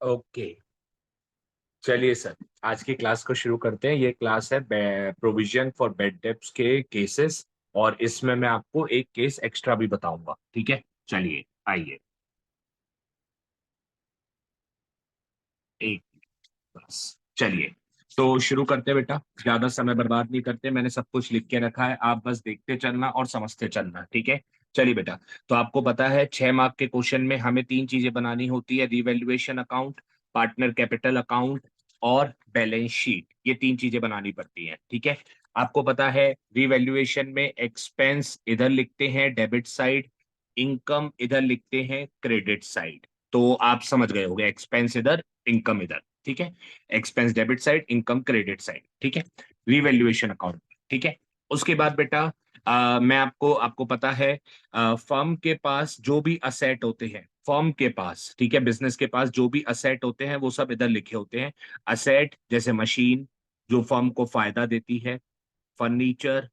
Okay, चलिए sir, आज की क्लास को शुरू करते हैं। ये क्लास है प्रोविजन फॉर बेड डेब्ट्स के केसेस, और इसमें मैं आपको एक केस एक्स्ट्रा भी बताऊंगा। ठीक है, चलिए आइए। एक बस, चलिए तो शुरू करते हैं बेटा। ज्यादा समय बर्बाद नहीं करते, मैंने सब कुछ लिख के रखा है, आप बस देखते चलना और समझते चलना। ठीक है, चलिए बेटा। तो आपको पता है 6 मार्क के क्वेश्चन में हमें तीन चीजें बनानी होती है: revaluation account, partner capital account और बैलेंस शीट। ये तीन चीजें बनानी पड़ती हैं। ठीक है, आपको पता है रिवैल्यूएशन में एक्सपेंस इधर लिखते हैं डेबिट साइड, इनकम इधर लिखते हैं क्रेडिट साइड। तो आप समझ गए होंगे, एक्सपेंस इधर, इनकम इधर। ठीक है, expense debit side, income credit side. ठीक है, रिवैल्यूएशन अकाउंट। ठीक है, उसके बाद बेटा मैं आपको आपको पता है फर्म के पास जो भी असेट होते हैं, फर्म के पास, ठीक है, बिजनेस के पास जो भी असेट होते हैं वो सब इधर लिखे होते हैं। असेट जैसे मशीन जो फर्म को फायदा देती है, फर्नीचर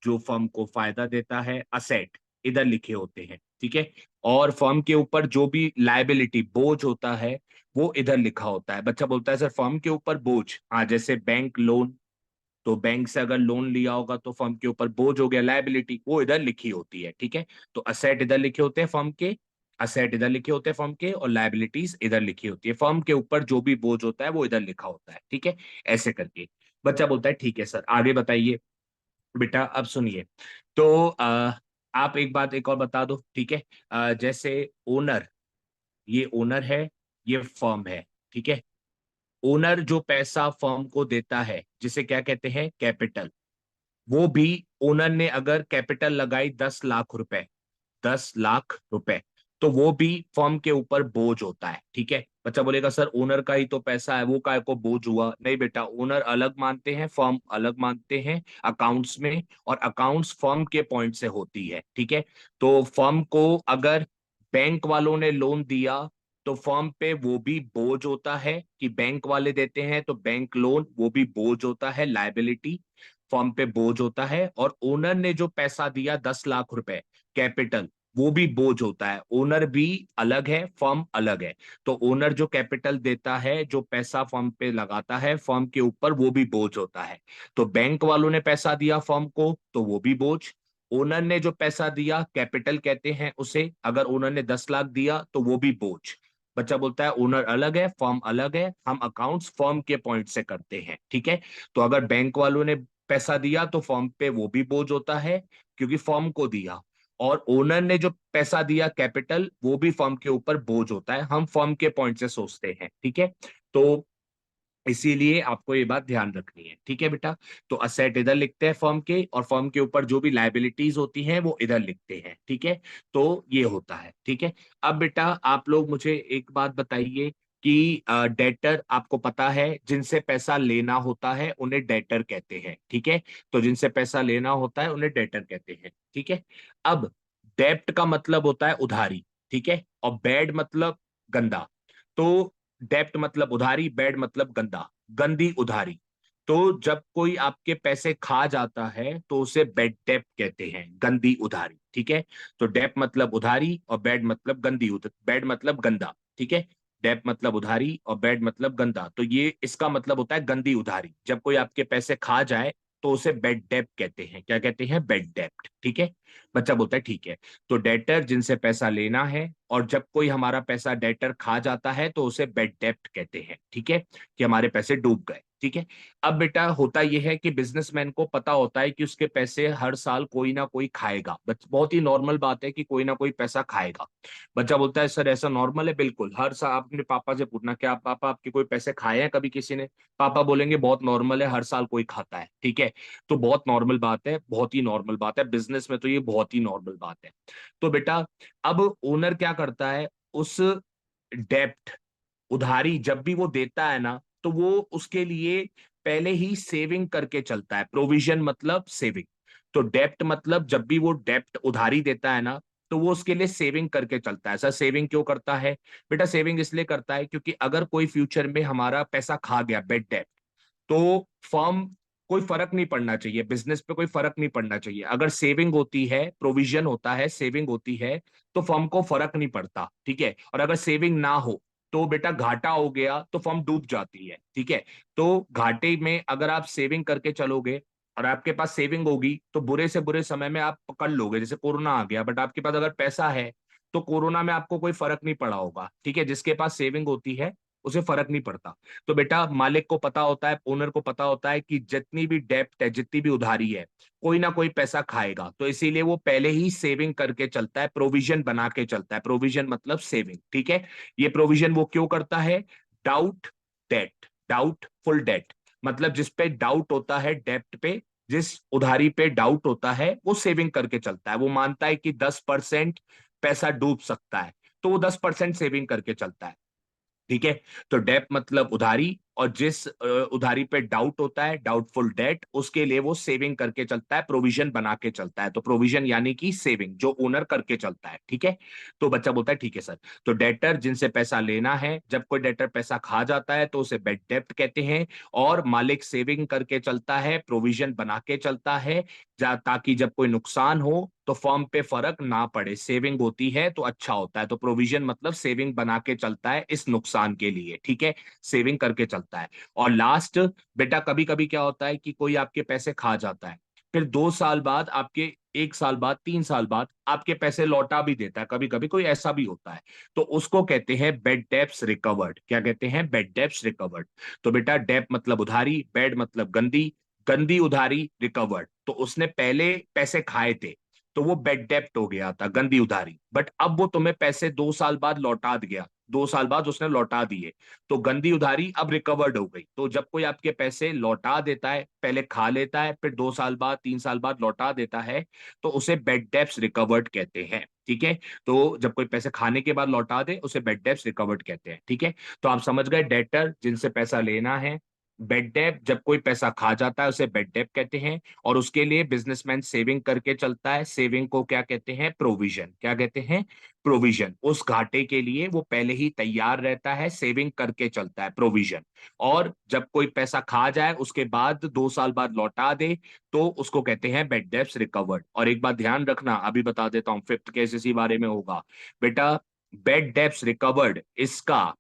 जो फर्म को फायदा देता है, असेट इधर लिखे होते हैं। ठीक है, और फर्म के ऊपर जो भी लायबिलिटी बोझ होता है वो इधर लिखा होता है। बच्चा बोलता है सर फर्म के ऊपर बोझ, हाँ, जैसे बैंक लोन, तो बैंक से अगर लोन लिया होगा तो फर्म के ऊपर बोझ हो गया, लायबिलिटी, वो इधर लिखी होती है। ठीक है, तो असेट इधर लिखे होते हैं फर्म के, असेट इधर लिखे होते हैं फर्म के, और लायबिलिटीज इधर लिखी होती है। फर्म के ऊपर जो भी बोझ होता है वो इधर लिखा होता है। ठीक है, ऐसे करके बच्चा बोलता है ठीक है सर, आगे बताइए। बेटा अब सुनिए, तो आप एक बात एक और बता दो। ठीक है, जैसे ओनर, ये ओनर है, ये फर्म है। ठीक है, ओनर जो पैसा फर्म को देता है जिसे क्या कहते हैं, कैपिटल, वो भी ओनर ने अगर कैपिटल लगाई 10 लाख रुपए, 10 लाख रुपए, तो वो भी फर्म के ऊपर बोझ होता है। ठीक है, बच्चा बोलेगा सर ओनर का ही तो पैसा है, वो काय को बोझ हुआ? नहीं बेटा, ओनर अलग मानते हैं, फर्म अलग मानते हैं अकाउंट्स में, और अकाउंट्स फर्म के पॉइंट से होती है। ठीक है, तो फर्म को अगर बैंक वालों ने लोन दिया तो फर्म पे वो भी बोझ होता है कि बैंक वाले देते हैं, तो बैंक लोन वो भी बोझ होता है, लायबिलिटी फर्म पे बोझ होता है। और ओनर ने जो पैसा दिया 10 लाख रुपए कैपिटल, वो भी बोझ होता है। ओनर भी अलग है, फर्म अलग है। तो ओनर जो कैपिटल देता है, जो पैसा फर्म पे लगाता है फर्म के ऊपर, वो भी बोझ होता है। तो बैंक वालों ने पैसा दिया फर्म को तो वो भी बोझ, ओनर ने जो पैसा दिया कैपिटल कहते हैं उसे, अगर ओनर ने 10 लाख दिया तो वो भी बोझ। बच्चा बोलता है ओनर अलग है, फर्म अलग है, हम अकाउंट्स फर्म के पॉइंट से करते हैं। ठीक है, तो अगर बैंक वालों ने पैसा दिया तो फर्म पे वो भी बोझ होता है क्योंकि फर्म को दिया, और ओनर ने जो पैसा दिया कैपिटल, वो भी फर्म के ऊपर बोझ होता है, हम फर्म के पॉइंट से सोचते हैं। ठीक है, तो इसीलिए आपको ये बात ध्यान रखनी है। ठीक है बेटा, तो असेट इधर लिखते हैं फर्म के, और फर्म के ऊपर जो भी लायबिलिटीज होती हैं वो इधर लिखते हैं। ठीक है, तो ये होता है। ठीक है, अब बेटा आप लोग मुझे एक बात बताइए कि डेटर, आपको पता है जिनसे पैसा लेना होता है उन्हें डेटर कहते हैं। ठीक है, तो जिनसे पैसा लेना होता है उन्हें डेटर कहते हैं। ठीक है, अब डेप्ट का मतलब होता है उधारी। ठीक है, और बैड मतलब गंदा। तो डेप्ट मतलब उधारी, बैड मतलब गंदा, गंदी उधारी। तो जब कोई आपके पैसे खा जाता है तो उसे बैड डेप्ट कहते हैं, गंदी उधारी। ठीक है, तो डेप्ट मतलब उधारी और बैड मतलब बैड मतलब गंदा। ठीक है, डेप्ट मतलब उधारी और बैड मतलब गंदा, तो ये इसका मतलब होता है गंदी उधारी। जब कोई आपके पैसे खा जाए तो उसे बैड डेप्ट कहते हैं। क्या कहते हैं? बैड डेप्ट। ठीक है, बच्चा बोलता है ठीक है। तो डेटर जिनसे पैसा लेना है, और जब कोई हमारा पैसा डेटर खा जाता है तो उसे बेड डेप्ट कहते हैं। ठीक है, कि हमारे पैसे डूब गए। ठीक है, अब बेटा होता यह है कि बिजनेसमैन को पता होता है कि उसके पैसे हर साल कोई ना कोई खाएगा। बहुत ही नॉर्मल बात है कि कोई ना कोई पैसा खाएगा। बच्चा बोलता है सर ऐसा नॉर्मल है? बिल्कुल, हर साल आप अपने पापा से पूछना, क्या पापा आपके कोई पैसे खाए हैं कभी किसी ने? पापा बोलेंगे बहुत नॉर्मल है, हर साल कोई खाता है। ठीक है, तो बहुत नॉर्मल बात है, बहुत ही नॉर्मल बात है, बिजनेस में तो ये बहुत ही नॉर्मल बात है। तो बेटा अब ओनर क्या करता है, उस डेप्ट, उधारी जब भी वो देता है ना, तो वो उसके लिए पहले ही सेविंग करके चलता है। प्रोविजन मतलब सेविंग। तो डेप्ट मतलब जब भी वो डेप्ट उधारी देता है ना, तो वो उसके लिए सेविंग करके चलता है। सर सेविंग क्यों करता है? बेटा सेविंग इसलिए करता है क्योंकि अगर कोई फ्यूचर में हमारा पैसा खा गया बेड डेप्ट, तो फर्म, कोई फर्क नहीं पड़ना चाहिए, बिजनेस पे कोई फर्क नहीं पड़ना चाहिए। अगर सेविंग होती है, प्रोविजन होता है, सेविंग होती है, तो फर्म को फर्क नहीं पड़ता। ठीक है, और अगर सेविंग ना हो तो बेटा घाटा हो गया तो फर्म डूब जाती है, ठीक है। तो घाटे में अगर आप सेविंग करके चलोगे और आपके पास सेविंग होगी तो बुरे से बुरे समय में आप पकड़ लोगे, जैसे कोरोना आ गया, बट आपके पास अगर पैसा है तो कोरोना में आपको कोई फर्क नहीं पड़ा होगा, ठीक है। जिसके पास सेविंग होती है उसे फर्क नहीं पड़ता। तो बेटा मालिक को पता होता है, ओनर को पता होता है कि जितनी भी डेप्ट है, जितनी भी उधारी है, कोई ना कोई पैसा खाएगा, तो इसीलिए वो पहले ही सेविंग करके चलता है, प्रोविजन बना के चलता है। प्रोविजन मतलब सेविंग, ठीक है। ये प्रोविजन वो क्यों करता है? डाउट डेट, डाउटफुल डेट, मतलब जिस पे डाउट होता है डेप्ट पे, जिस उधारी पे डाउट होता है, वो सेविंग करके चलता है। वो मानता है कि 10% पैसा डूब सकता है, तो वो 10% सेविंग करके चलता है, ठीक है। तो डेप मतलब उधारी, और जिस उधारी पे डाउट होता है, डाउटफुल डेट, उसके लिए वो सेविंग करके चलता है, प्रोविजन बना के चलता है। तो प्रोविजन यानी कि सेविंग जो ओनर करके चलता है, ठीक है। तो बच्चा बोलता है ठीक है सर। तो डेटर जिनसे पैसा लेना है, जब कोई डेटर पैसा खा जाता है तो उसे बेड डेप्ट कहते हैं। और मालिक सेविंग करके चलता है, प्रोविजन बना के चलता है, ताकि जब कोई नुकसान हो तो फर्म पे फर्क ना पड़े। सेविंग होती है तो अच्छा होता है। तो प्रोविजन मतलब सेविंग बना के चलता है इस नुकसान के लिए, ठीक है। सेविंग करके चलता है। और लास्ट, बेटा कभी कभी क्या होता है कि कोई आपके पैसे खा जाता है, फिर 2 साल बाद आपके, 1 साल बाद, 3 साल बाद आपके पैसे लौटा भी देता है, कभी कभी कोई ऐसा भी होता है, तो उसको कहते हैं बेड डेप्स रिकवर्ड। क्या कहते हैं? Bad debts recovered. तो बेटा डेप मतलब उधारी, बेड मतलब गंदी, गंदी उधारी, रिकवर्ड, तो उसने पहले पैसे खाए थे तो वो बेड डेप्ट हो गया था, गंदी उधारी, बट अब वो तुम्हें पैसे 2 साल बाद लौटा दिया, 2 साल बाद उसने लौटा दिए, तो गंदी उधारी अब रिकवर्ड हो गई। तो जब कोई आपके पैसे लौटा देता है, पहले खा लेता है, फिर 2 साल बाद, 3 साल बाद लौटा देता है, तो उसे बेड डेप्स रिकवर्ड कहते हैं, ठीक है। तो जब कोई पैसे खाने के बाद लौटा दे उसे बेड डेप्स रिकवर्ड कहते हैं, ठीक है। तो आप समझ गए, डेटर जिनसे पैसा लेना है, बेड डेप जब कोई पैसा खा जाता है उसे बेड डेप कहते हैं। और उसके लिए बिजनेसमैन सेविंग करके चलता है, सेविंग को क्या कहते हैं? प्रोविजन। क्या कहते हैं? प्रोविजन। उस घाटे के लिए वो पहले ही तैयार रहता है, सेविंग करके चलता है, प्रोविजन। और जब कोई पैसा खा जाए उसके बाद 2 साल बाद लौटा दे तो उसको कहते हैं बेड डेप्स रिकवर्ड। और एक बात ध्यान रखना, अभी बता देता हूं, फिफ्थ केस इसी बारे में होगा बेटा। बेड डेप्स रिकवर्ड, इसका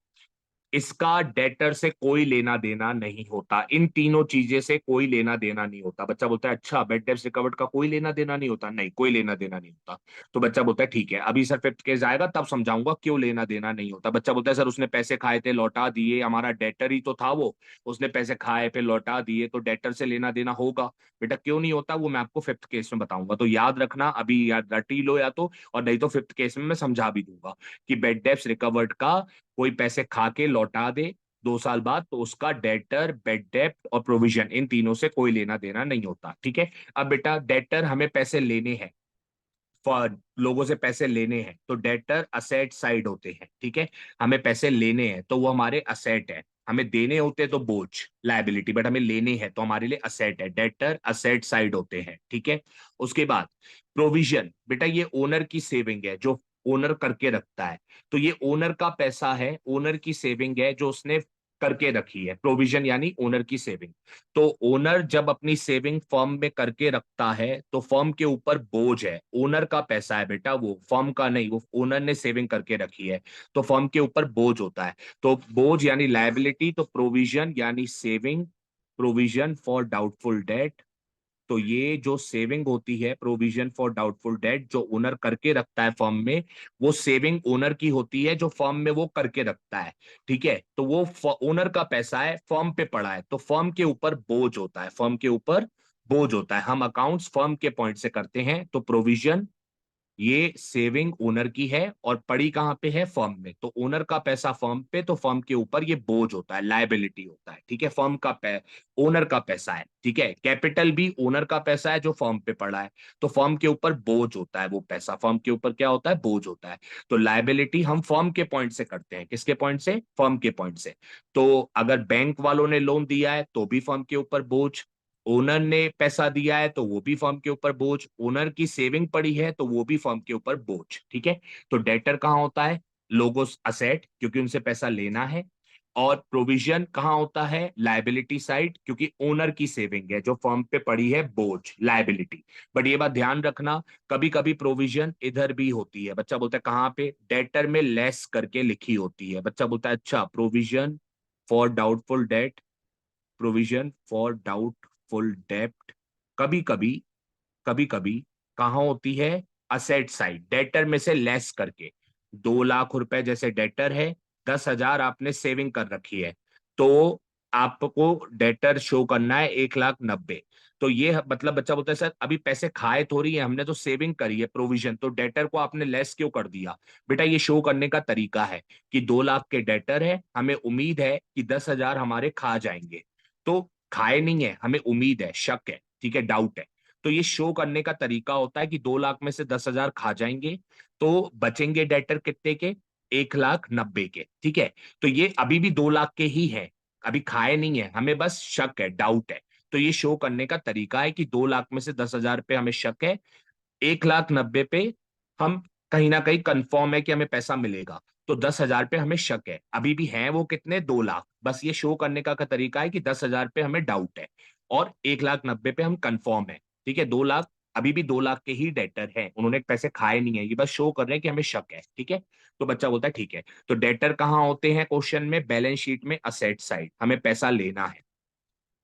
इसका डेटर से कोई लेना देना नहीं होता, इन तीनों चीजें से कोई लेना देना नहीं होता। बच्चा बोलता है अच्छा, बेड डेप्ट रिकवर्ड का कोई लेना देना नहीं होता? नहीं, कोई लेना देना नहीं होता। तो बच्चा बोलता है ठीक है, अभी सर फिफ्थ केस आएगा तब समझाऊंगा क्यों लेना देना नहीं होता। बच्चा बोलता है सर उसने पैसे खाए थे, लौटा दिए, हमारा डेटर ही तो था वो, उसने पैसे खाए फिर लौटा दिए, तो डेटर से लेना देना होगा। बेटा क्यों नहीं होता वो मैं आपको फिफ्थ केस में बताऊंगा, तो याद रखना, अभी याद रट ही लो या तो, और नहीं तो फिफ्थ केस में मैं समझा भी दूंगा कि बेड डेप्ट रिकवर्ड का कोई पैसे खा के लौटा दे 2 साल बाद तो उसका डेटर, बेड डेप्ट और प्रोविजन, इन तीनों से कोई लेना देना नहीं होता, ठीक है। अब बेटा डेटर हमें पैसे लेने हैं, लोगों से पैसे लेने हैं, तो डेटर असेट साइड होते हैं, ठीक है। हमें पैसे लेने हैं तो वो हमारे असेट है, हमें देने होते तो बोझ, लाइबिलिटी, बट हमें लेने हैं तो हमारे लिए असेट है, डेटर असेट साइड होते हैं, ठीक है। उसके बाद प्रोविजन, बेटा ये ओनर की सेविंग है जो ओनर करके रखता है, तो ये ओनर का पैसा है, ओनर की सेविंग है जो उसने करके रखी है, प्रोविजन यानी ओनर की सेविंग। तो ओनर जब अपनी सेविंग फर्म में करके रखता है तो फर्म के ऊपर बोझ है, ओनर का पैसा है बेटा, वो फर्म का नहीं, वो ओनर ने सेविंग करके रखी है, तो फर्म के ऊपर बोझ होता है। तो बोझ यानी लायबिलिटी, तो प्रोविजन यानी saving, provision for doubtful date. तो ये जो सेविंग होती है, प्रोविजन फॉर डाउटफुल डेट, जो ओनर करके रखता है फर्म में, वो सेविंग ओनर की होती है जो फर्म में वो करके रखता है, ठीक है। तो वो ओनर का पैसा है, फर्म पे पड़ा है, तो फर्म के ऊपर बोझ होता है, फर्म के ऊपर बोझ होता है। हम अकाउंट्स फर्म के पॉइंट से करते हैं, तो प्रोविजन ये सेविंग ओनर की है और पड़ी कहां पे है? फर्म में। तो ओनर का पैसा फर्म पे, तो फर्म के ऊपर ये बोझ होता है, लायबिलिटी होता है, ठीक है। फर्म का ओनर का पैसा है, ठीक है। कैपिटल भी ओनर का पैसा है जो फर्म पे पड़ा है, तो फर्म के ऊपर बोझ होता है, वो पैसा फर्म के ऊपर क्या होता है? बोझ होता है। तो लायबिलिटी हम फर्म के पॉइंट से करते हैं, किसके पॉइंट से? फर्म के पॉइंट से। तो अगर बैंक वालों ने लोन दिया है तो भी फर्म के ऊपर बोझ, ओनर ने पैसा दिया है तो वो भी फर्म के ऊपर बोझ, ओनर की सेविंग पड़ी है तो वो भी फर्म के ऊपर बोझ, ठीक है। तो डेटर कहाँ होता है? लोगोस असेट, क्योंकि उनसे पैसा लेना है। और प्रोविजन कहाँ होता है, लायबिलिटी साइड, क्योंकि ओनर की सेविंग है जो फर्म पे पड़ी है बोझ, लायबिलिटी। बट ये बात ध्यान रखना, कभी कभी प्रोविजन इधर भी होती है। बच्चा बोलता है कहाँ पे, डेटर में लेस करके लिखी होती है। बच्चा बोलता है अच्छा, provision for doubtful debt, provision for doubtful डेप्ट कभी कभी, कभी कभी कहाँ होती है, असेट साइड, डेटर में से लेस करके। 2 लाख रुपए जैसे डेटर है, 10,000 आपने सेविंग कर रखी है, तो आपको डेटर शो करना है 1,90,000। तो ये मतलब बच्चा बोलता है सर अभी पैसे खाए थोड़ी है, हमने तो सेविंग करी है, प्रोविजन, तो डेटर को आपने लेस क्यों कर दिया। बेटा ये शो करने का तरीका है कि 2 लाख के डेटर है, हमें उम्मीद है कि 10,000 हमारे खा जाएंगे। तो खाए नहीं है, हमें उम्मीद है, शक है, ठीक है, डाउट है। तो ये शो करने का तरीका होता है कि 2 लाख में से 10,000 खा जाएंगे, तो बचेंगे डेटर कितने के, 1,90,000 के, ठीक है। तो ये अभी भी 2 लाख के ही है, अभी खाए नहीं है, हमें बस शक है, डाउट है। तो ये शो करने का तरीका है कि 2 लाख में से 10,000 पे हमें शक है, 1,90,000 पे हम कहीं ना कहीं कंफर्म है कि हमें पैसा मिलेगा। तो 10,000 पे हमें शक है, अभी भी है वो कितने, 2 लाख। बस ये शो करने का तरीका है कि 10,000 पे हमें डाउट है और 1,90,000 पे हम कंफर्म है, ठीक है। 2 लाख, अभी भी 2 लाख के ही डेटर है, उन्होंने पैसे खाए नहीं है, ये बस शो कर रहे हैं कि हमें शक है, ठीक है। तो बच्चा बोलता है ठीक है। तो डेटर कहाँ होते हैं क्वेश्चन में, बैलेंस शीट में असेट साइड, हमें पैसा लेना है।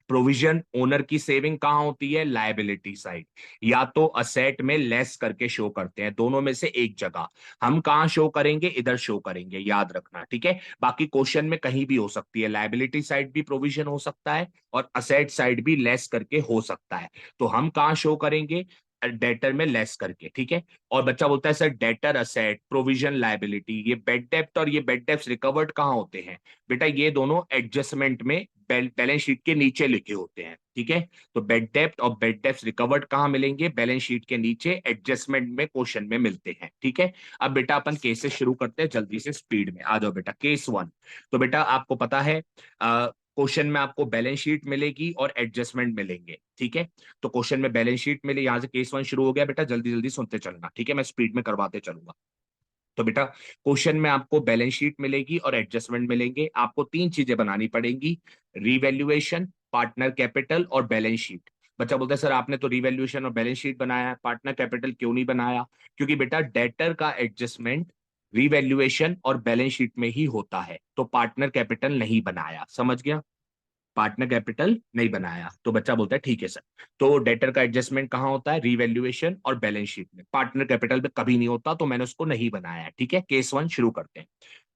प्रोविजन, ओनर की सेविंग कहाँ होती है, लायबिलिटी साइड, या तो असेट में लेस करके शो करते हैं, दोनों में से एक जगह। हम कहाँ शो करेंगे, इधर शो करेंगे, याद रखना, ठीक है। बाकी क्वेश्चन में कहीं भी हो सकती है, लायबिलिटी साइड भी प्रोविजन हो सकता है और असेट साइड भी लेस करके हो सकता है। तो हम कहाँ शो करेंगे, डेटर में लेस करके, ठीक है। और बच्चा बोलता है sir debtor asset, provision liability, ये बेड डेप्ट और ये बेड डेप्ट रिकवर्ड कहाँ होते हैं। बेटा ये दोनों एडजस्टमेंट में बैलेंस शीट के नीचे लिखे होते हैं, ठीक है। तो बेड डेप्ट और बेड डेप्ट रिकवर्ड कहाँ मिलेंगे, बैलेंस शीट के नीचे, एडजस्टमेंट में क्वेश्चन में मिलते हैं, ठीक है। अब बेटा अपन केसेस शुरू करते हैं जल्दी से, स्पीड में आ जाओ बेटा। केस 1, तो बेटा आपको पता है क्वेश्चन में आपको बैलेंस शीट मिलेगी और एडजस्टमेंट मिलेंगे, ठीक है। तो क्वेश्चन में बैलेंस शीट मिले, यहां से केस 1 शुरू हो गया बेटा, जल्दी जल्दी सुनते चलना, ठीक है, मैं स्पीड में करवाते चलूंगा। तो बेटा क्वेश्चन में आपको बैलेंस शीट मिलेगी और एडजस्टमेंट मिलेंगे, आपको 3 चीजें बनानी पड़ेंगी, रिवैल्यूएशन, पार्टनर कैपिटल और बैलेंस शीट। बच्चा बोलता है सर आपने तो रिवैल्यूएशन और बैलेंस शीट बनाया है, पार्टनर कैपिटल क्यों नहीं बनाया। क्योंकि बेटा डेटर का एडजस्टमेंट रिवैल्यूएशन और बैलेंस शीट में ही होता है, तो पार्टनर कैपिटल नहीं बनाया, समझ गया, पार्टनर कैपिटल नहीं बनाया। तो बच्चा बोलता है ठीक है सर। तो डेटर का एडजस्टमेंट कहाँ होता है, रिवैल्यूएशन और बैलेंस शीट में, पार्टनर कैपिटल में कभी नहीं होता, तो मैंने उसको नहीं बनाया, ठीक है। केस 1 शुरू करते हैं।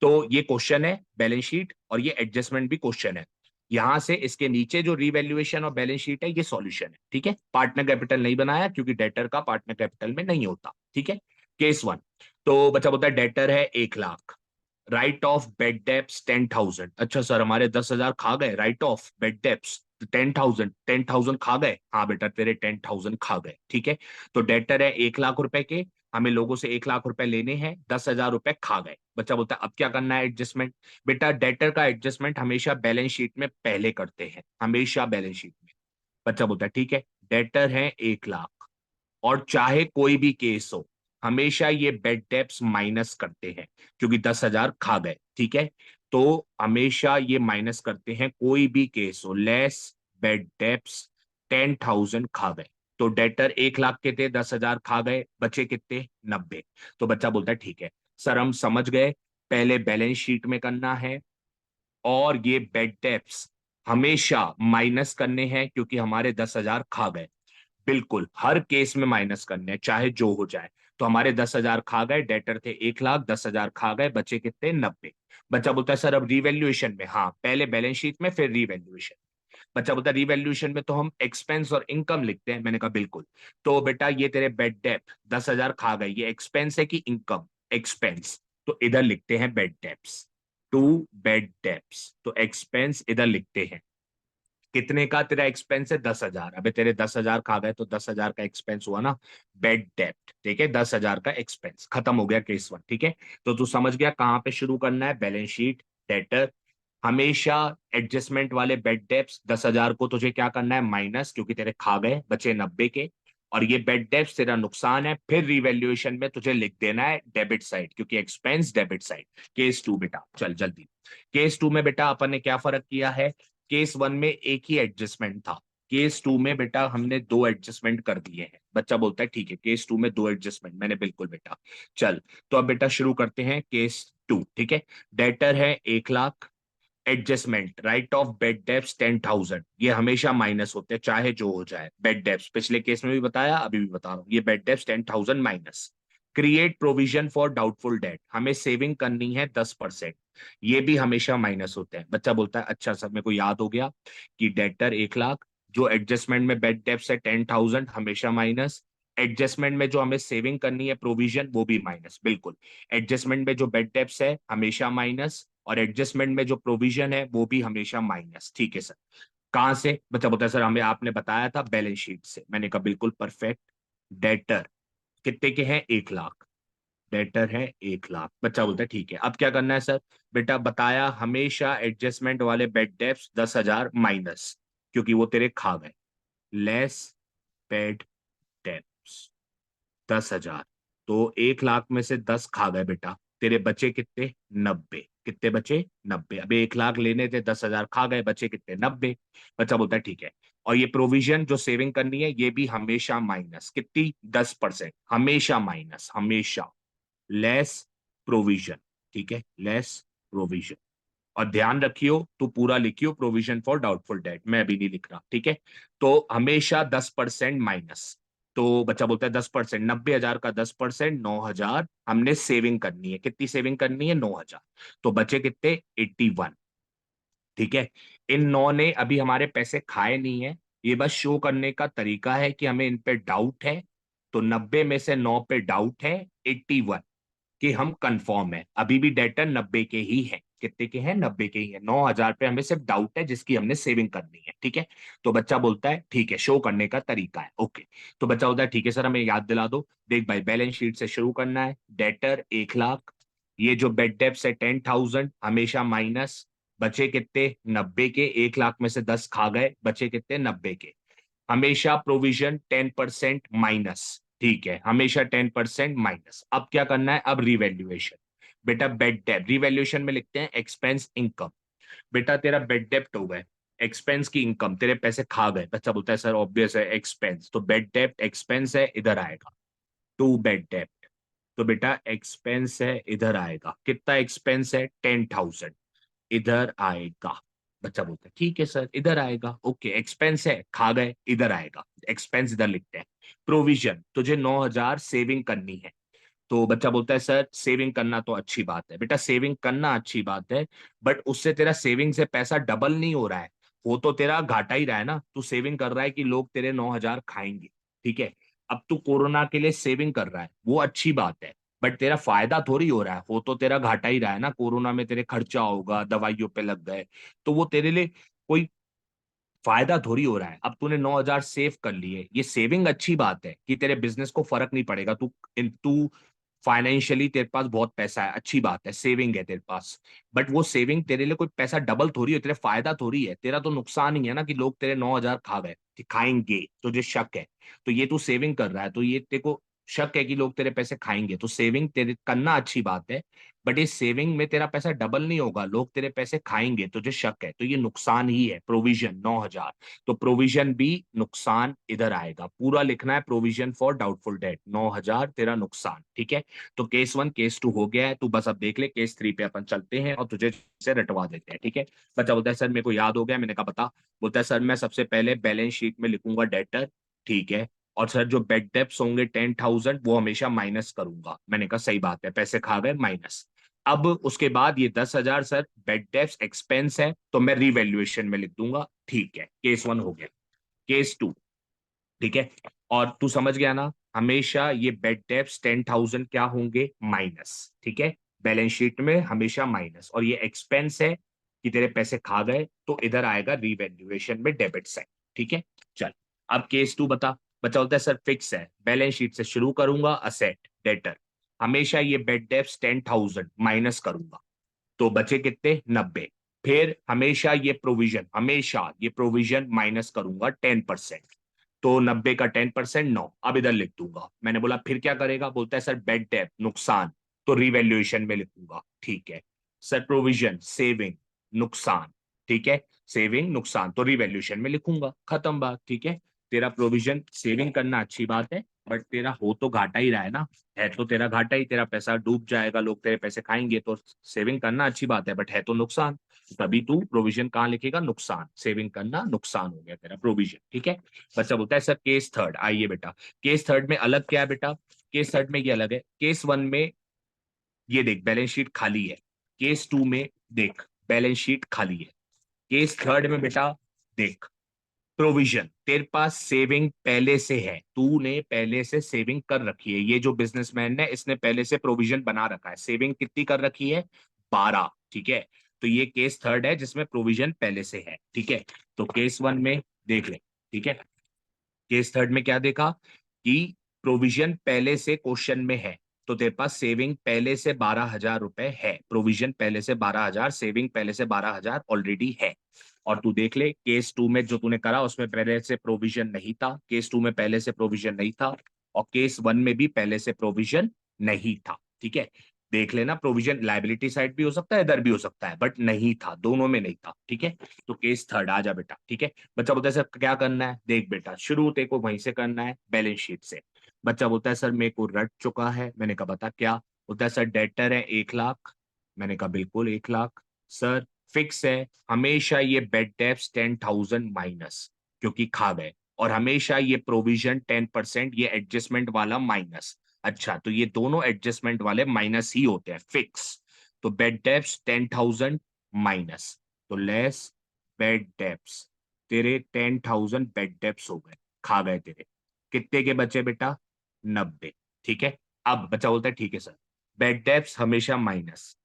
तो ये क्वेश्चन है बैलेंस शीट और ये एडजस्टमेंट भी क्वेश्चन है। यहां से इसके नीचे जो रिवैल्यूएशन और बैलेंस शीट है ये सॉल्यूशन है, ठीक है। पार्टनर कैपिटल नहीं बनाया क्योंकि डेटर का पार्टनर कैपिटल में नहीं होता, ठीक है। केस 1, तो बच्चा बोलता है डेटर है 1 लाख, राइट ऑफ बेड डेप्स 10,000। अच्छा सर हमारे 10,000 खा गए, राइट ऑफ बेड डेप्स 10,000, 10,000 खा गए, हाँ बेटा तेरे 10,000 खा गए, ठीक है। तो डेटर है 1 लाख रुपए के, हमें लोगों से 1 लाख रुपए लेने हैं, 10,000 रुपए खा गए। बच्चा बोलता है अब क्या करना है, एडजस्टमेंट। बेटा डेटर का एडजस्टमेंट हमेशा बैलेंस शीट में पहले करते हैं, हमेशा बैलेंस शीट में। बच्चा बोलता है ठीक है, डेटर है 1 लाख और चाहे कोई भी केस हो, हमेशा ये बेड डेप्स माइनस करते हैं क्योंकि 10,000 खा गए, ठीक है। तो हमेशा ये माइनस करते हैं, कोई भी केस हो, लेस बेड डेप्स 10,000 खा गए। तो डेटर 1 लाख के थे, 10,000 खा गए, बचे कितने, 90। तो बच्चा बोलता है ठीक है सर हम समझ गए, पहले बैलेंस शीट में करना है और ये बेड डेप्स हमेशा माइनस करने हैं क्योंकि हमारे 10,000 खा गए। बिल्कुल हर केस में माइनस करने हैं चाहे जो हो जाए। तो हमारे 10,000 खा गए, डेटर थे 1 लाख, 10,000 खा गए, बचे कितने, 90। बच्चा बोलता है सर अब रिवैल्यूएशन में, हाँ पहले बैलेंस शीट में फिर रिवैल्यूएशन। बच्चा बोलता है रिवैल्यूएशन में तो हम एक्सपेंस और इनकम लिखते हैं, मैंने कहा बिल्कुल। तो बेटा ये तेरे बेड डेप 10,000 खा गए, ये एक्सपेंस है कि इनकम, एक्सपेंस, तो इधर लिखते हैं bad debts, to bad debts, तो एक्सपेंस इधर लिखते हैं। कितने का तेरा एक्सपेंस है, 10,000, अबे तेरे 10,000 खा गए तो 10,000 का एक्सपेंस हुआ ना, बेड डेप्ट, ठीक है, 10,000 का एक्सपेंस, खत्म हो गया केस 1, ठीक है। तो तू समझ गया कहाँ पे शुरू करना है, बैलेंस शीट, डेटर, हमेशा एडजस्टमेंट वाले बेड डेप्स 10,000 को तुझे क्या करना है, माइनस, क्योंकि तेरे खा गए, बचे 90 के। और ये बेड डेप्स तेरा नुकसान है। फिर रिवैल्यूएशन में तुझे लिख देना है डेबिट साइड, क्योंकि एक्सपेंस डेबिट साइड। केस 2 बेटा, चल जल्दी। केस 2 में बेटा अपन ने क्या फर्क किया है? केस 1 में एक ही एडजस्टमेंट था, केस 2 में बेटा हमने दो एडजस्टमेंट कर दिए हैं। बच्चा बोलता है ठीक है, केस 2 में दो एडजस्टमेंट, मैंने बिल्कुल बेटा। चल, तो अब बेटा शुरू करते हैं केस 2, ठीक है। डेटर है 1 लाख, adjustment write off bad debts 10,000, ये हमेशा माइनस होते हैं चाहे जो हो जाए। बेड डेप्स पिछले केस में भी बताया, अभी भी बता रहा हूं, ये bad debts 10,000 minus. Create provision for doubtful debt, हमें सेविंग करनी है 10%, ये भी हमेशा माइनस होते हैं। बच्चा बोलता है अच्छा सर, मेरे को याद हो गया कि डेटर 1 लाख, जो एडजस्टमेंट में बेड डेप्स है 10,000, हमेशा माइनस। एडजस्टमेंट में जो हमें सेविंग करनी है प्रोविजन, वो भी माइनस, बिल्कुल। एडजस्टमेंट में जो बेड डेप्स है हमेशा माइनस, और एडजस्टमेंट में जो प्रोविजन है वो भी हमेशा माइनस, ठीक है सर। कहां से? बच्चा बोलता है सर हमें आपने बताया था बैलेंस शीट से। मैंने कहा बिल्कुल परफेक्ट। डेटर कितने के हैं? 1 लाख। डेटर है 1 लाख। बच्चा बोलता है ठीक है, अब क्या करना है सर? बेटा बताया हमेशा एडजस्टमेंट वाले बेड डेप्स 10,000 माइनस, क्योंकि वो तेरे खा गए, लेस बेड डेप्स 10,000। तो 1 लाख में से 10 खा गए बेटा, तेरे बचे कितने? 90। कितने बचे? 90। अब 1 लाख लेने थे, 10,000 खा गए, बचे कितने? 90। बच्चा बोलता है ठीक है। और ये प्रोविजन जो सेविंग करनी है ये भी हमेशा माइनस, कितनी? 10%, हमेशा माइनस, हमेशा। लेस प्रोविजन, ठीक है, लेस प्रोविजन। और ध्यान रखियो, तू पूरा लिखियो प्रोविजन फॉर डाउटफुल डेट, मैं अभी नहीं लिख रहा, ठीक है। तो हमेशा 10% माइनस। तो बच्चा बोलता है 10%, 90,000 का 10%, 9,000 हमने सेविंग करनी है। कितनी सेविंग करनी है? 9,000। तो बचे कितने? 81, ठीक है। इन 9 ने अभी हमारे पैसे खाए नहीं है, ये बस शो करने का तरीका है कि हमें इन पे डाउट है। तो 90 में से 9 पे डाउट है, 81 कि हम कंफर्म है, अभी भी डेटर 90 के ही है। कितने के हैं? 90 के ही है। 9,000 पे हमें सिर्फ डाउट है जिसकी हमने सेविंग करनी है, ठीक है। तो बच्चा बोलता है ठीक है, शो करने का तरीका है, ओके। तो बच्चा बोलता है ठीक है सर, हमें याद दिला दो। देख भाई, बैलेंस शीट से शुरू करना है। डेटर 1 लाख, ये जो बेड डेप्स है 10,000, हमेशा माइनस। बचे कितने? 90 के। 1 लाख में से 10 खा गए, बचे कितने? 90 के। हमेशा प्रोविजन 10% माइनस, ठीक है, हमेशा 10% माइनस। अब क्या करना है? अब रिवैल्यूएशन। बेटा बेड डेप्ट रिवैल्यूएशन में लिखते हैं एक्सपेंस इनकम। बेटा तेरा बेड डेप्ट हो गए, एक्सपेंस की इनकम, तेरे पैसे खा गए। बच्चा बोलता है सर ऑब्वियस है एक्सपेंस, तो बेड डेप्ट एक्सपेंस है, इधर आएगा। टू बेड डेप्ट, तो बेटा एक्सपेंस है, इधर आएगा। कितना एक्सपेंस है? 10,000, इधर आएगा। बच्चा बोलता है ठीक है सर, इधर आएगा, ओके। एक्सपेंस है, खा गए, इधर आएगा। एक्सपेंस इधर लिखते हैं। प्रोविजन, तुझे 9,000 सेविंग करनी है। तो बच्चा बोलता है सर सेविंग करना तो अच्छी बात है। बेटा सेविंग करना अच्छी बात है, बट उससे तेरा सेविंग से पैसा डबल नहीं हो रहा है, वो तो तेरा घाटा ही रहा है ना। तू सेविंग कर रहा है कि लोग तेरे 9,000 खाएंगे, ठीक है। अब तू कोरोना के लिए सेविंग कर रहा है, वो अच्छी बात है, बट तेरा फायदा थोड़ी हो रहा है, वो तो तेरा घाटा ही रहा है ना। कोरोना में तेरे खर्चा होगा, दवाइयों पे लग गए, तो वो तेरे लिए कोई फायदा थोड़ी हो रहा है। अब तूने 9,000 सेव कर लिए, ये सेविंग अच्छी बात है कि तेरे बिजनेस को फर्क नहीं पड़ेगा। तू तू फाइनेंशियली तेरे पास बहुत पैसा है, अच्छी बात है, सेविंग है तेरे पास। बट वो सेविंग तेरे लिए कोई पैसा डबल थोड़ी है, तेरे फायदा थोड़ी है, तेरा तो नुकसान ही है ना कि लोग तेरे 9,000 खा गए, खाएंगे, तुझे शक है। तो ये तू सेविंग कर रहा है, तो ये तेरे को शक है कि लोग तेरे पैसे खाएंगे, तो सेविंग तेरे करना अच्छी बात है। बट इस सेविंग में तेरा पैसा डबल नहीं होगा, लोग तेरे पैसे खाएंगे, तुझे शक है, तो ये नुकसान ही है। प्रोविजन 9,000, तो प्रोविजन भी नुकसान इधर आएगा। पूरा लिखना है प्रोविजन फॉर डाउटफुल डेट, 9,000 तेरा नुकसान, ठीक है। तो केस 1 केस 2 हो गया है, तू बस अब देख ले, केस 3 पे अपन चलते हैं और तुझे से रटवा देते हैं, ठीक है। बच्चा बोलता है सर मेरे को याद हो गया। मैंने कहा बता। बोलता है सर मैं सबसे पहले बैलेंस शीट में लिखूंगा डेटर, ठीक है। और सर जो बेड डेप्स होंगे 10,000 वो हमेशा माइनस करूंगा। मैंने कहा सही बात है, पैसे खा गए, माइनस। अब उसके बाद ये 10,000 सर बेड डेप्स एक्सपेंस है, तो मैं रिवैल्यूएशन में लिख दूंगा, ठीक है। केस 1 हो गया। केस 2, ठीक है। और तू समझ गया ना, हमेशा ये बेड डेप्स 10,000 क्या होंगे? माइनस, ठीक है। बैलेंस शीट में हमेशा माइनस, और ये एक्सपेंस है कि तेरे पैसे खा गए, तो इधर आएगा रिवैल्यूएशन में डेबिट साइड, ठीक है। चल, अब केस 2 बता। बचा होता है सर फिक्स है, बैलेंस शीट से शुरू करूंगा, असेट डेटर, हमेशा ये बेड डेप्स 10,000 माइनस करूंगा, तो बचे कितने? 90। फिर हमेशा ये प्रोविजन, हमेशा ये प्रोविजन माइनस करूंगा 10%, तो 90 का 10% 9, अब इधर लिख दूंगा। मैंने बोला फिर क्या करेगा, बोलता है सर बेड डेप्थ नुकसान, तो रिवैल्यूएशन में लिखूंगा। ठीक है सर, प्रोविजन सेविंग नुकसान, ठीक है, सेविंग नुकसान तो रिवैल्यूएशन में लिखूंगा, खत्म बात। ठीक है, तेरा प्रोविजन सेविंग करना अच्छी बात है, बट तेरा हो तो घाटा ही रहा है ना, है तो तेरा घाटा ही, तेरा पैसा डूब जाएगा, लोग तेरे पैसे खाएंगे, तो सेविंग करना अच्छी बात है, बट है तो नुकसान, तभी तू प्रोविजन कहाँ लिखेगा, नुकसान, सेविंग करना नुकसान हो गया तेरा प्रोविजन। ठीक है, बच्चा बोलता है सर केस थर्ड, आइए बेटा, केस थर्ड में अलग क्या है बेटा, केस थर्ड में ये अलग है, केस वन में ये देख बैलेंस शीट खाली है, केस टू में देख बैलेंस शीट खाली है, केस थर्ड में बेटा देख प्रोविजन, तेरे पास सेविंग पहले से है, तूने पहले से सेविंग कर रखी है, ये जो बिजनेसमैन है इसने पहले से प्रोविजन बना रखा है, सेविंग कितनी कर रखी है, 12। ठीक है, तो ये केस थर्ड है जिसमें प्रोविजन पहले से है। ठीक है, तो केस वन में देख ले। ठीक है, केस थर्ड में क्या देखा कि प्रोविजन पहले से क्वेश्चन में है, तो तेरे पास सेविंग पहले से 12,000 रुपए है, प्रोविजन पहले से 12,000, सेविंग पहले से 12,000 ऑलरेडी है। और तू देख ले केस टू में जो तूने करा उसमें पहले से प्रोविजन नहीं था, केस टू में पहले से प्रोविजन नहीं था, और केस वन में भी पहले से प्रोविजन नहीं था। ठीक है, देख लेना, प्रोविजन लाइबिलिटी साइड भी हो सकता है, इधर भी हो सकता है, बट नहीं था, दोनों में नहीं था। ठीक है, तो केस थर्ड आ जा बेटा। ठीक है, बच्चा बोलता है सर क्या करना है, देख बेटा शुरू तेरे को वहीं से करना है, बैलेंस शीट से। बच्चा बोलता है सर मेरे को रट चुका है, मैंने कहा बता क्या, बोलता है सर डेटर है 1 लाख, मैंने कहा बिल्कुल 1 लाख। सर फिक्स है, हमेशा ये बेड डेप्स 10,000 माइनस, क्योंकि खा गए, और हमेशा ये प्रोविजन 10%, ये एडजस्टमेंट वाला माइनस। अच्छा, तो ये दोनों एडजस्टमेंट वाले माइनस ही होते हैं, फिक्स। तो बेड डेप्स 10,000 माइनस, तो लेस बेड डेप्स, तेरे 10,000 बेड डेप्स हो गए, खा गए तेरे, कितने के बचे बेटा, 90। ठीक है, अब बच्चा बोलता है ठीक है सर, बेड डेप्स हमेशा माइनस,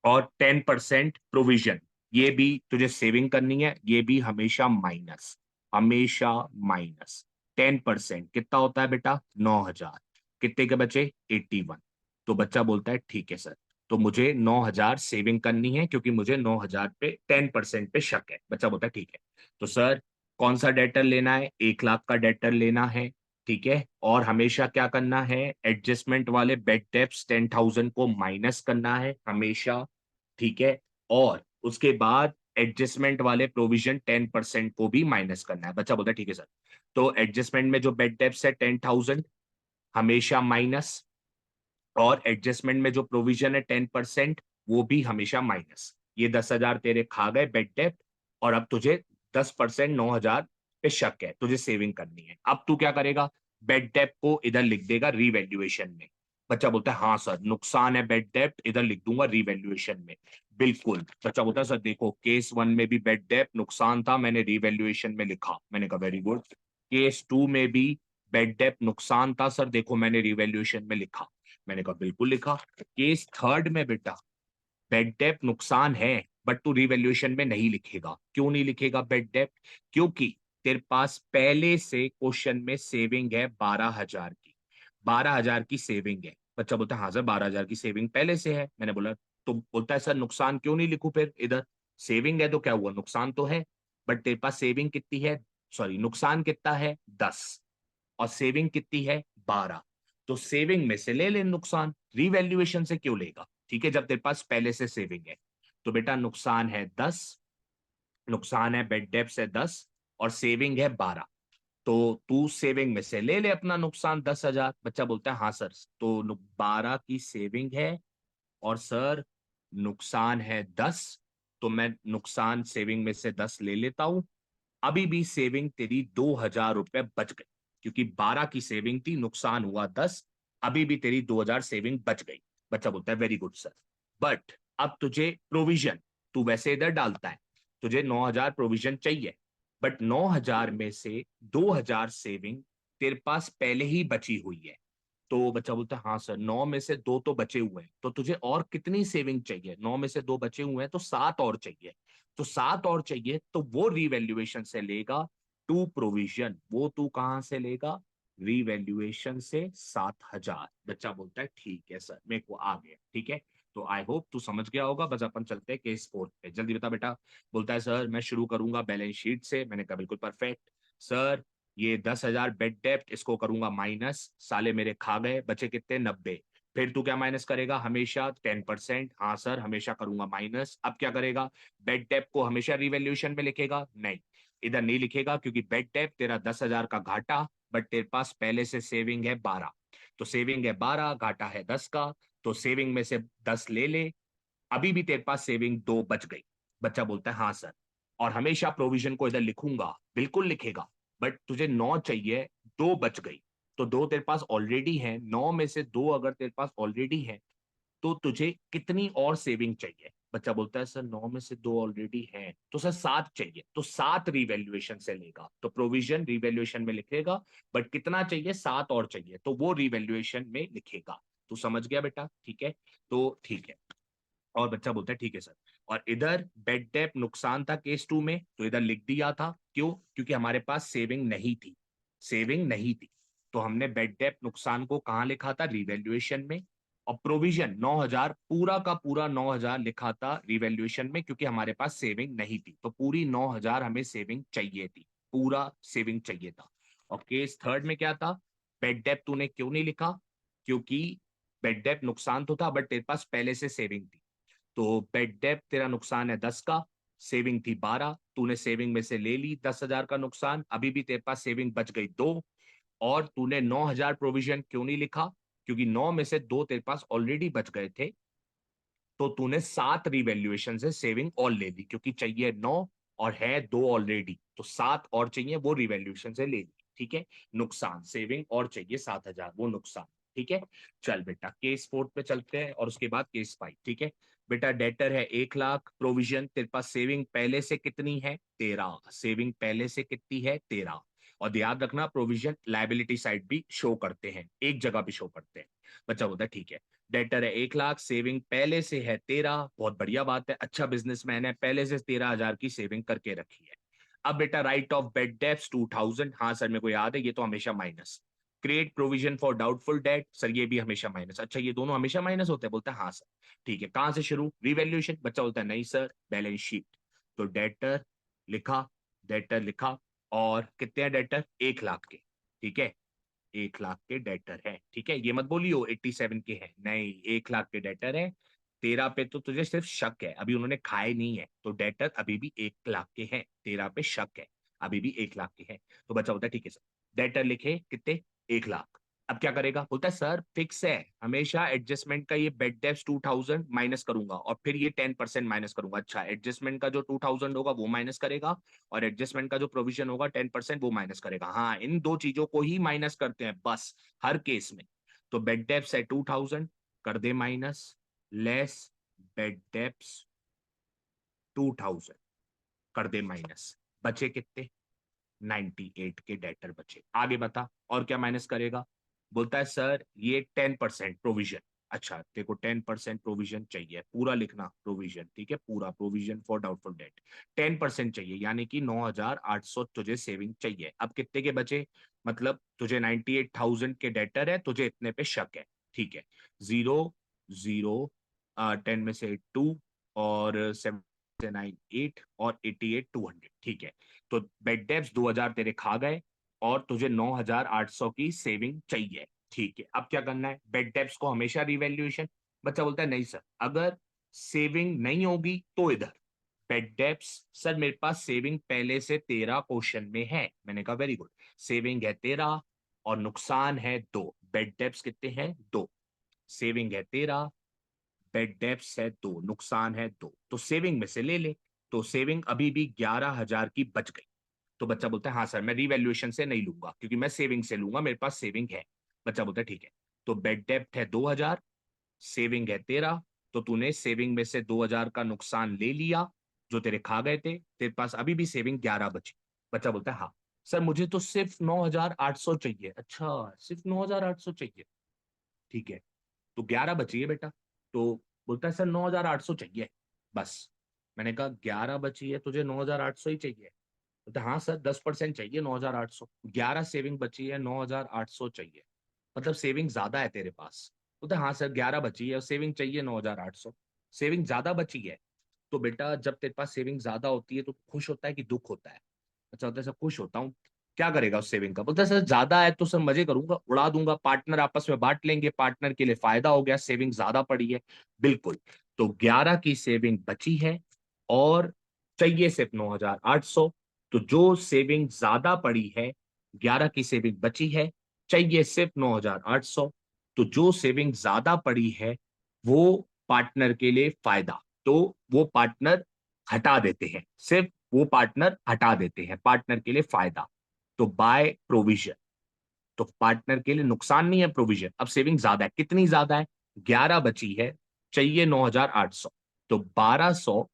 और 10% प्रोविजन, ये भी तुझे सेविंग करनी है, ये भी हमेशा माइनस, हमेशा माइनस। 10% कितना होता है बेटा, 9,000, कितने के बचे, 81। तो बच्चा बोलता है ठीक है सर, तो मुझे 9,000 सेविंग करनी है, क्योंकि मुझे 9,000 पे 10% पे शक है। बच्चा बोलता है ठीक है, तो सर कौन सा डेटर लेना है, 1 लाख का डेटर लेना है। ठीक है, और हमेशा क्या करना है, एडजस्टमेंट वाले बेड डेप्स 10,000 को माइनस करना है हमेशा। ठीक है, और उसके बाद एडजस्टमेंट वाले प्रोविजन 10% को भी माइनस करना है। बच्चा बोलता है ठीक है सर, तो एडजस्टमेंट में जो बेड डेप्स है 10,000 हमेशा माइनस, और एडजस्टमेंट में जो प्रोविजन है 10% वो भी हमेशा माइनस। ये 10,000 तेरे खा गए बेड डेप्ट, और अब तुझे 10% 9,000 पे शक है, तुझे सेविंग करनी है। अब तू क्या करेगा, बेड डेप्ट को इधर लिख देगा रिवैल्यूएशन में। बच्चा बोलता है हाँ सर, नुकसान है बेड डेप्ट, इधर लिख दूंगा रिवैल्यूएशन में। बिल्कुल, बच्चा बोलता है सर देखो केस वन में भी बेड डेप्ट नुकसान था, मैंने रिवैल्यूएशन में लिखा, मैंने कहा वेरी गुड। केस टू में भी बेड डेप्ट नुकसान था सर, देखो मैंने रिवैल्यूएशन में लिखा, मैंने कहा बिल्कुल लिखा। केस थर्ड में बेटा बेड डेप्ट नुकसान है, बट तू रिवैल्यूएशन में नहीं लिखेगा, क्यों नहीं लिखेगा बेड डेप्ट, क्योंकि तेरे पास पहले से क्वेश्चन में सेविंग है 12,000 की, 12,000 की सेविंग है। बच्चा बोलता है हाँ सर 12,000 की सेविंग पहले से है, मैंने बोला, तो बोलता है सर नुकसान क्यों नहीं लिखूं फिर इधर, सेविंग है तो क्या हुआ, नुकसान तो है, बट तेरे पास सेविंग कितनी है, सॉरी नुकसान कितना है 10, और सेविंग कितनी है 12, तो सेविंग में से ले ले नुकसान, रिवैल्यूएशन से क्यों लेगा। ठीक है, जब तेरे पास पहले से सेविंग है, तो बेटा नुकसान है 10, नुकसान है बेड डेप्ट से 10, और सेविंग है 12, तो तू सेविंग में से ले ले अपना नुकसान 10,000। बच्चा बोलता है हाँ सर, तो 12 की सेविंग है, और सर नुकसान है 10, तो मैं नुकसान सेविंग में से 10 ले लेता हूं, अभी भी सेविंग तेरी 2,000 रुपए बच गई, क्योंकि 12 की सेविंग थी, नुकसान हुआ 10, अभी भी तेरी 2,000 सेविंग बच गई। बच्चा बोलता है वेरी गुड सर, बट अब तुझे प्रोविजन, तू वैसे इधर डालता है, तुझे 9,000 प्रोविजन चाहिए, बट 9,000 में से 2,000 सेविंग तेरे पास पहले ही बची हुई है। तो बच्चा बोलता है हाँ सर 9 में से 2 तो बचे हुए हैं, तो तुझे और कितनी सेविंग चाहिए, 9 में से 2 बचे हुए हैं तो 7 और चाहिए, तो 7 और चाहिए, तो वो रिवैल्यूएशन से लेगा टू प्रोविजन, वो तू कहां से लेगा, रिवैल्यूएशन से 7,000। बच्चा बोलता है ठीक है सर, मेरे को आ गया। ठीक है, तो आई होप तू समझ गया होगा, बस अपन चलते हैं केस फोर्थ पे, जल्दी बता बेटा। बोलता है सर मैं शुरू करूंगा बैलेंस शीट से, मैंने कहा बिल्कुल परफेक्ट। सर ये 10,000 बेड डेप्ट, इसको करूंगा माइनस, साले मेरे खा गए, बचे कितने 90। फिर तू क्या माइनस करेगा हमेशा 10%, हाँ सर हमेशा करूंगा माइनस। अब क्या करेगा, बेड डेप्ट को हमेशा रिवैल्यूएशन में लिखेगा, नहीं इधर नहीं लिखेगा, क्योंकि बेड डेप्ट तेरा 10,000 का घाटा, बट तेरे पास पहले से सेविंग है 12, तो सेविंग है 12, घाटा है 10 का, तो सेविंग में से 10 ले ले, अभी भी तेरे पास सेविंग 2 बच गई। बच्चा बोलता है हाँ सर, और हमेशा प्रोविजन को इधर लिखूंगा, बिल्कुल लिखेगा, बट तुझे 9 चाहिए, 2 बच गई, तो 2 तेरे पास ऑलरेडी है, 9 में से 2 अगर तेरे पास ऑलरेडी है, तो तुझे कितनी और सेविंग चाहिए। बच्चा बोलता है सर 9 में से 2 ऑलरेडी है, तो सर 7 चाहिए, तो 7 रिवैल्यूएशन से लेगा, तो प्रोविजन रिवैल्यूएशन में लिखेगा, बट कितना चाहिए, 7 और चाहिए, तो वो रिवैल्यूएशन में लिखेगा। तू समझ गया बेटा, ठीक है, तो ठीक है। और बच्चा बोलता है ठीक है सर। और इधर बेड डेप नुकसान था केस 2 में, तो इधर लिख दिया था, क्यों, क्योंकि हमारे पास सेविंग नहीं थी, सेविंग नहीं थी, तो हमने बेड डेप नुकसान को कहाँ लिखा था, रिवैल्यूएशन में। और प्रोविजन 9,000 पूरा का पूरा 9,000 लिखा था रिवैल्यूएशन में, क्योंकि हमारे पास सेविंग नहीं थी, तो पूरी 9,000 हमें सेविंग चाहिए थी, पूरा सेविंग चाहिए था। और केस थर्ड में क्या था, बेड डेप तूने क्यों नहीं लिखा, क्योंकि बेड डेप नुकसान तो था, बट तेरे पास पहले से सेविंग थी, तो बेड डेप तेरा नुकसान है 10 का, सेविंग थी 12, तूने सेविंग में से ले ली 10,000 का नुकसान, अभी भी तेरे पास सेविंग बच गई 2। और तूने 9,000 प्रोविजन क्यों नहीं लिखा, क्योंकि 9 में से 2 तेरे पास ऑलरेडी बच गए थे, तो तूने 7 रिवैल्यूएशन से सेविंग और ले ली, क्योंकि चाहिए 9 और है 2 ऑलरेडी, तो 7 और चाहिए, वो रिवैल्यूएशन से ले ली, ठीक है। नुकसान सेविंग और चाहिए 7,000, वो नुकसान, ठीक है। चल बेटा केस फोर्थ पे चलते हैं, और उसके बाद केस 5, ठीक है। बेटा डेटर है 1 लाख, प्रोविजन तेरे पास सेविंग पहले से कितनी है 13, सेविंग पहले से कितनी है 13। और याद रखना प्रोविजन लायबिलिटी साइड भी शो करते हैं, एक जगह भी शो करते हैं। बच्चा बोलता है ठीक है, डेटर है 1 लाख, सेविंग पहले से है 13, बहुत बढ़िया बात है, अच्छा बिजनेसमैन है, पहले से 13,000 की सेविंग करके रखी है। अब बेटा राइट ऑफ बेड डेप्स 2,000, हाँ सर मेरे को याद है, ये तो हमेशा minus. Create provision for doubtful date, sir ये भी हमेशा माइनस, अच्छा ये दोनों हमेशा माइनस होते हैं, बोलता है हाँ सर। ठीक है, कहां से शुरू, रिवैल्यूएशन, बच्चा बोलता है नहीं सर बैलेंस शीट, तो डेटर लिखा, डेटर लिखा, और कितने हैं डेटर 1 लाख के, ठीक है, 1 लाख के डेटर है, ठीक है, ये मत बोलियो 87 के हैं, नहीं 1 लाख के डेटर है। 13 पे तो तुझे सिर्फ शक है, अभी उन्होंने खाए नहीं है, तो डेटर अभी भी 1 लाख के हैं, 13 पे शक है, अभी भी 1 लाख के हैं। तो बच्चा बोलता है ठीक है सर, डेटर लिखे कितने 1 लाख। अब क्या करेगा, बोलता है सर फिक्स है, हमेशा एडजस्टमेंट का ये बेड डेप्स 2,000 माइनस करूंगा, और फिर ये 10% माइनस करूंगा, अच्छा एडजस्टमेंट का जो 2,000 होगा वो माइनस करेगा, और एडजस्टमेंट का जो प्रोविजन होगा 10% वो माइनस करेगा, हाँ इन दो चीजों को ही माइनस करते हैं बस, हर केस में। तो बेड डेप्स है 2,000, कर दे माइनस, लेस बेड डेप्स 2,000, कर दे माइनस, बचे कितने 98 के डेटर बचे, आगे बता और क्या माइनस करेगा। बोलता है सर ये 10% प्रोविजन, अच्छा तेरे को 10% प्रोविजन चाहिए, पूरा लिखना प्रोविजन, ठीक है, पूरा प्रोविजन फॉर डाउटफुल डेट 10% चाहिए, यानी कि 9,800 तुझे सेविंग चाहिए। अब कितने के बचे, मतलब तुझे 98,000 के डेटर है, तुझे इतने पे शक है, ठीक है, 0 0, 10 में से 2, और 7 से 9 8, और 88 200, ठीक है। तो बेड डेप्स 2,000 तेरे खा गए, और तुझे 9,800 की सेविंग चाहिए, ठीक है। अब क्या करना है, बेड डेप्स को हमेशा रिवैल्यूएशन। बच्चा बोलता है नहीं सर, अगर सेविंग नहीं होगी तो इधर बेड डेप्स, सर मेरे पास सेविंग पहले से 13 क्वेश्चन में है, मैंने कहा वेरी गुड, सेविंग है 13 और नुकसान है 2, बेड डेप्स कितने हैं 2, सेविंग है 13, बेड डेप्स है 2, नुकसान है 2, तो सेविंग में से ले ले, तो सेविंग अभी भी 11,000 की बच गई। तो बच्चा बोलता है हाँ सर मैं रिवैल्यूएशन से नहीं लूंगा, क्योंकि मैं सेविंग से लूंगा, मेरे पास सेविंग है। बच्चा बोलता है ठीक है, तो बेड डेप्ट है 2,000, सेविंग है 13, तो तूने सेविंग में से 2,000 का नुकसान ले लिया, जो तेरे खा गए थे, तेरे पास अभी भी सेविंग 11 बची। बच्चा बोलता है हाँ सर मुझे तो सिर्फ 9,800 चाहिए, अच्छा सिर्फ 9,800 चाहिए, ठीक है, तो 11 बची है बेटा। तो बोलता है सर 9,800 चाहिए बस। मैंने कहा 11 बची है, तुझे 9,800 ही चाहिए, तो हाँ सर 10% चाहिए 9,800, 11 सेविंग बची है 9,800 चाहिए, मतलब सेविंग ज्यादा है तेरे पास। तो हाँ सर 11 बची है और सेविंग चाहिए 9,800, सेविंग ज्यादा बची है। तो बेटा जब तेरे पास सेविंग ज्यादा होती है तो खुश होता है कि दुख होता है। अच्छा होता है, सब खुश होता हूँ, क्या करेगा उस सेविंग का? बोलता है सर ज्यादा है तो सर मजे करूंगा, उड़ा दूंगा, पार्टनर आपस में बांट लेंगे, पार्टनर के लिए फायदा हो गया, सेविंग ज्यादा पड़ी है। बिल्कुल। तो 11 की सेविंग बची है और चाहिए सिर्फ 9,800। तो जो सेविंग ज्यादा पड़ी है, 11 की सेविंग बची है, चाहिए सिर्फ 9,800। तो जो सेविंग ज्यादा पड़ी है वो पार्टनर के लिए फायदा, तो वो पार्टनर हटा देते हैं, सिर्फ वो पार्टनर हटा देते हैं, पार्टनर के लिए फायदा। तो बाय प्रोविजन, तो पार्टनर के लिए नुकसान नहीं है, प्रोविजन। अब सेविंग ज्यादा है, कितनी ज्यादा है? 11 बची है, चाहिए 9,800। तो 1,200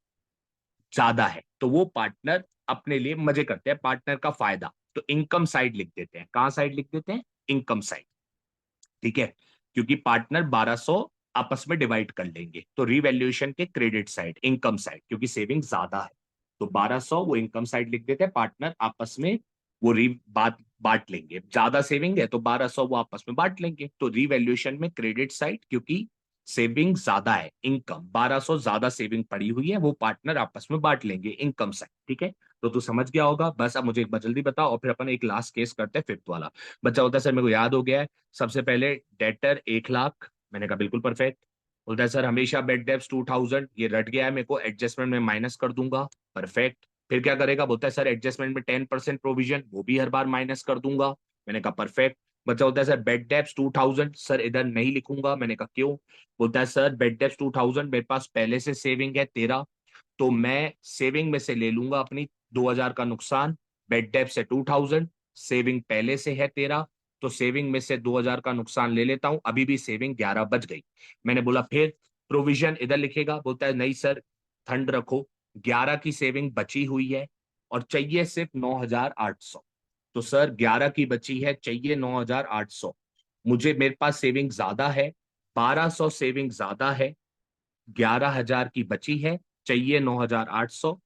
ज्यादा है, तो वो पार्टनर अपने लिए मजे करते हैं, पार्टनर का फायदा। तो इनकम साइड लिख देते हैं। कहां साइड लिख देते हैं? Income side. ठीक है, क्योंकि पार्टनर 1,200 आपस में डिवाइड कर लेंगे, तो रिवैल्यूएशन के क्रेडिट साइड, इनकम साइड, क्योंकि सेविंग ज्यादा है। तो 1,200 वो इनकम साइड लिख देते हैं, पार्टनर आपस में वो री बात बांट लेंगे। ज्यादा सेविंग है तो 1,200 वो आपस में बांट लेंगे, तो रिवैल्यूएशन में क्रेडिट साइड, क्योंकि सेविंग ज्यादा है, इनकम 1,200 ज्यादा सेविंग पड़ी हुई है, वो पार्टनर आपस में बांट लेंगे, इनकम साइड। ठीक है, तो तू समझ गया होगा। बस अब मुझे एक बार जल्दी बताओ और फिर अपन एक लास्ट केस करते हैं, फिफ्थ वाला। बच्चा होता है सर मेरे को याद हो गया है। सबसे पहले डेटर 1,00,000, मैंने कहा बिल्कुल परफेक्ट। बोलता है सर हमेशा बेड डेप्स 2,000, ये रट गया है मेरे को, एडजस्टमेंट में माइनस कर दूंगा। परफेक्ट। फिर क्या करेगा? बोलता है सर एडजस्टमेंट में 10% प्रोविजन, वो भी हर बार माइनस कर दूंगा। मैंने कहा परफेक्ट। बच्चा होता है सर बेड डेप्स 2,000, सर इधर नहीं लिखूंगा। मैंने कहा क्यों? बोलता है सर बेड डेप्स 2,000, मेरे पास पहले से सेविंग है 13, तो मैं सेविंग में से ले लूंगा अपनी 2,000 का नुकसान। बेड डेप्ट से 2,000, सेविंग पहले से है 13, तो सेविंग में से 2,000 का नुकसान ले लेता हूं, अभी भी सेविंग 11 बच गई। मैंने बोला फिर प्रोविजन इधर लिखेगा? बोलता है नहीं सर, ठंड रखो, 11 की सेविंग बची हुई है और चाहिए सिर्फ 9,800। तो सर 11 की बची है, चाहिए 9,800, मुझे मेरे पास सेविंग ज्यादा है, 1,200 सेविंग ज्यादा है, 11,000 की बची है, चाहिए 9,800,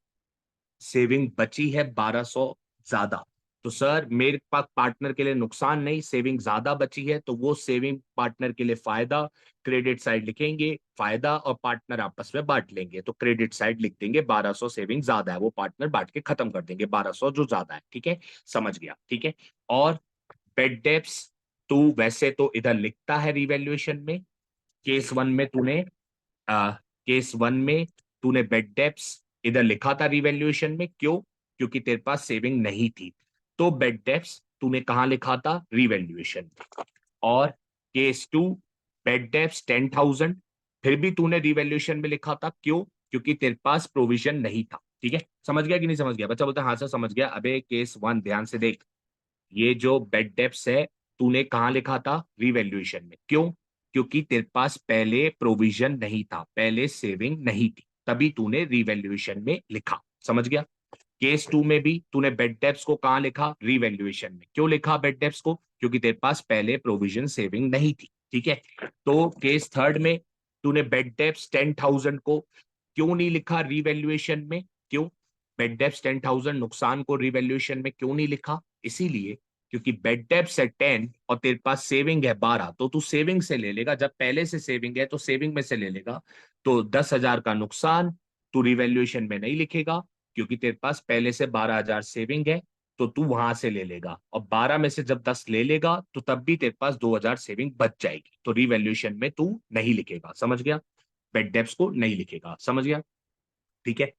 सेविंग बची है 1,200 ज्यादा। तो सर मेरे पास पार्टनर के लिए नुकसान नहीं, सेविंग ज्यादा बची है, तो वो सेविंग पार्टनर के लिए फायदा, क्रेडिट साइड लिखेंगे, फायदा और पार्टनर आपस में बांट लेंगे, तो क्रेडिट साइड लिख देंगे। 1,200 सेविंग ज्यादा है, वो पार्टनर बांट के खत्म कर देंगे 1,200 जो ज्यादा है। ठीक है, समझ गया? ठीक है। और बेड डेप्स तू वैसे तो इधर लिखता है रिवैल्यूएशन में, केस वन में तूने केस वन में तूने बेड डेप्स इधर लिखा था रिवैल्यूएशन में, क्यों? क्योंकि तेरे पास सेविंग नहीं थी। तो बेड डेप्स तूने कहां लिखा था? रिवैल्यूएशन में। और केस टू, बेड डेप्स 10,000, फिर भी तूने रिवैल्यूएशन में लिखा था, क्यों? क्योंकि तेरे पास प्रोविजन नहीं था। ठीक है, समझ गया कि नहीं समझ गया? बच्चा बोलता है हाँ सर समझ गया। अबे केस वन ध्यान से देख, ये जो बेड डेप्स है तूने कहाँ लिखा था? रिवैल्यूएशन में। क्यों? क्योंकि तेरे पास पहले प्रोविजन नहीं था, पहले सेविंग नहीं थी, तभी तूने रिवैल्यूएशन में लिखा। समझ गया? केस टू में भी तूने बेड डेप्स को कहाँ लिखा? रिवैल्यूएशन में। क्यों लिखा बेड डेप्स को? क्योंकि तेरे पास पहले प्रोविजन सेविंग नहीं थी। ठीक है, तो केस थर्ड में तूने बेड डेप्स 10,000 को क्यों नहीं लिखा रिवैल्यूएशन में? क्यों? बेड डेप्स 10,000 नुकसान को रिवैल्यूएशन में क्यों नहीं लिखा? इसीलिए क्योंकि बेड डेप्स है 10 और तेरे पास सेविंग है 12, तो तू सेविंग से ले लेगा, जब पहले से सेविंग है तो सेविंग में से ले लेगा। तो 10,000 का नुकसान तू रिवैल्यूएशन में नहीं लिखेगा, क्योंकि तेरे पास पहले से 12,000 सेविंग है, तो तू वहां से ले लेगा। और 12 में से जब 10 ले लेगा तो तब भी तेरे पास 2,000 सेविंग बच जाएगी, तो रिवैल्यूएशन में तू नहीं लिखेगा। समझ गया? बेड डेप्स को नहीं लिखेगा। समझ गया? ठीक है,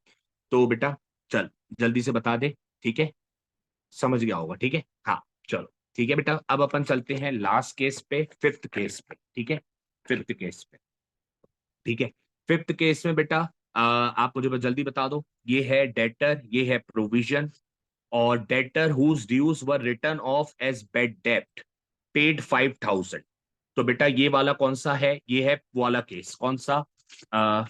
तो बेटा चल जल्दी से बता दे। ठीक है, समझ गया होगा। ठीक है, हाँ चलो ठीक है बेटा, अब अपन चलते हैं लास्ट केस पे, फिफ्थ केस पे। ठीक है, फिफ्थ केस पे। ठीक है, फिफ्थ केस में बेटा आप मुझे बस जल्दी बता दो। ये है डेटर, ये है प्रोविजन, और debtor whose dues were return off as bad डेप्ट पेड 5,000। तो बेटा ये वाला कौन सा है? ये है वो वाला केस, कौन सा? आ,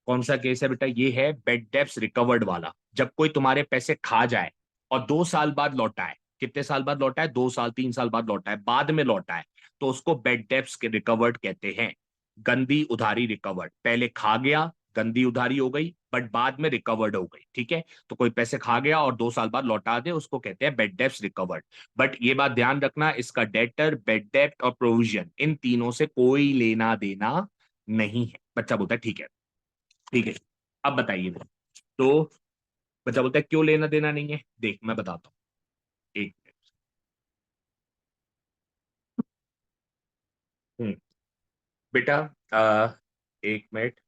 कौन सा केस है बेटा? ये है बेड डेप्स रिकवर्ड वाला। जब कोई तुम्हारे पैसे खा जाए और 2 साल बाद लौटा है, कितने साल बाद लौटा है? 2 साल 3 साल बाद लौटा है, बाद में लौटा है, तो उसको बेड डेप्स के रिकवर्ड कहते हैं। गंदी उधारी रिकवर्ड, पहले खा गया, गंदी उधारी हो गई, बट बाद में रिकवर्ड हो गई। ठीक है, तो कोई पैसे खा गया और 2 साल बाद लौटा दे, उसको कहते हैं बेड डेप्स रिकवर्ड। बट ये बात ध्यान रखना, इसका डेटर, बेड डेप्ट और प्रोविजन, इन तीनों से कोई लेना देना नहीं है। बच्चा बोलता है ठीक है। ठीक है, अब बताइए। तो बच्चा बोलता है क्यों लेना देना नहीं है? देख मैं बताता हूँ। एक मिनट। बेटा, एक मिनट।